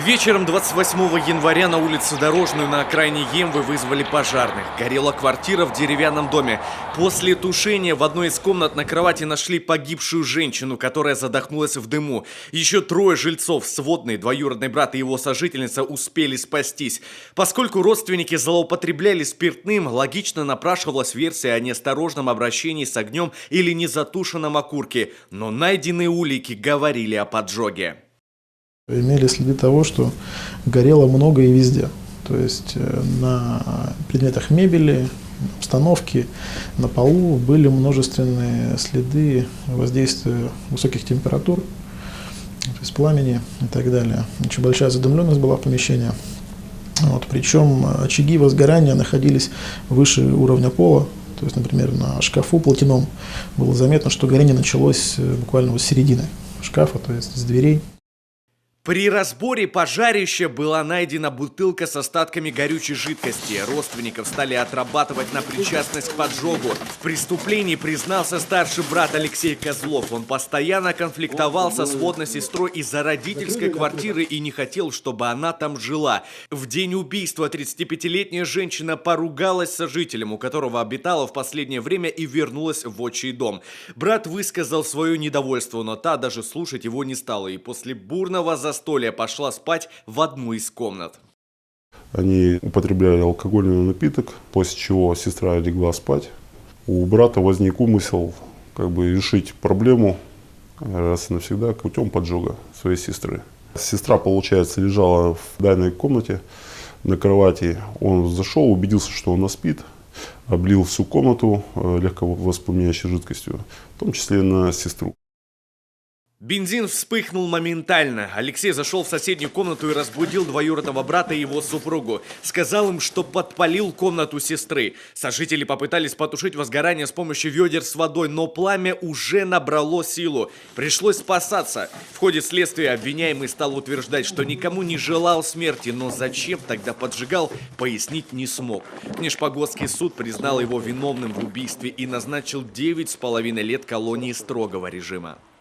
Вечером 28 января на улице Дорожную на окраине Емвы вызвали пожарных. Горела квартира в деревянном доме. После тушения в одной из комнат на кровати нашли погибшую женщину, которая задохнулась в дыму. Еще трое жильцов, сводный, двоюродный брат и его сожительница, успели спастись. Поскольку родственники злоупотребляли спиртным, логично напрашивалась версия о неосторожном обращении с огнем или незатушенном окурке. Но найденные улики говорили о поджоге. Имели следы того, что горело много и везде. То есть на предметах мебели, обстановки, на полу были множественные следы воздействия высоких температур, то есть пламени и так далее. Очень большая задымленность была в помещении. Причем очаги возгорания находились выше уровня пола. То есть, например, на шкафу платяном было заметно, что горение началось буквально с середины шкафа, то есть с дверей. При разборе пожарища была найдена бутылка с остатками горючей жидкости. Родственников стали отрабатывать на причастность к поджогу. В преступлении признался старший брат Алексей Козлов. Он постоянно конфликтовал со сводной сестрой из-за родительской квартиры и не хотел, чтобы она там жила. В день убийства 35-летняя женщина поругалась с сожителем, у которого обитала в последнее время, и вернулась в отчий дом. Брат высказал свое недовольство, но та даже слушать его не стала, и после бурного застолья пошла спать в одну из комнат. Они употребляли алкогольный напиток, после чего сестра легла спать. У брата возник умысел решить проблему раз и навсегда путем поджога своей сестры. Сестра, получается, лежала в данной комнате на кровати. Он зашел, убедился, что она спит, облил всю комнату легковоспламеняющей жидкостью, в том числе на сестру. Бензин вспыхнул моментально. Алексей зашел в соседнюю комнату и разбудил двоюродного брата и его супругу. Сказал им, что подпалил комнату сестры. Сожители попытались потушить возгорание с помощью ведер с водой, но пламя уже набрало силу. Пришлось спасаться. В ходе следствия обвиняемый стал утверждать, что никому не желал смерти, но зачем тогда поджигал, пояснить не смог. Нижпогодский суд признал его виновным в убийстве и назначил 9,5 лет колонии строгого режима.